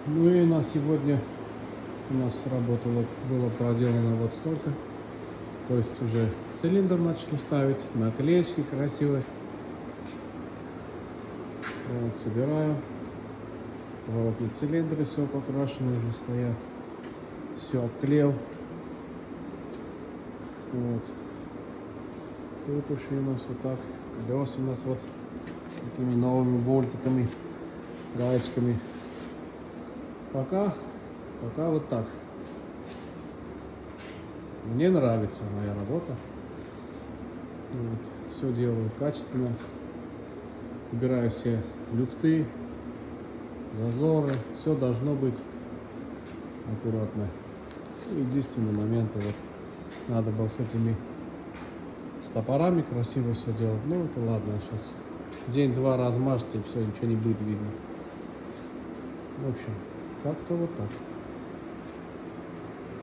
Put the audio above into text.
Ну и на сегодня у нас работало, было проделано вот столько. То есть уже цилиндр начали ставить, наклеечки красивые. Вот, собираю. Поворотные цилиндры, все покрашено уже стоят. Все обклеил. Вот. Тут еще у нас вот так. Колеса у нас вот с такими новыми болтиками, гаечками. Пока вот так. Мне нравится моя работа. Вот. Все делаю качественно. Убираю все люфты, зазоры. Все должно быть аккуратно. Единственный момент, вот надо было с этими топорами красиво все делать. Ну это ладно, сейчас день-два размажьте, и все, ничего не будет видно. В общем, как-то вот так.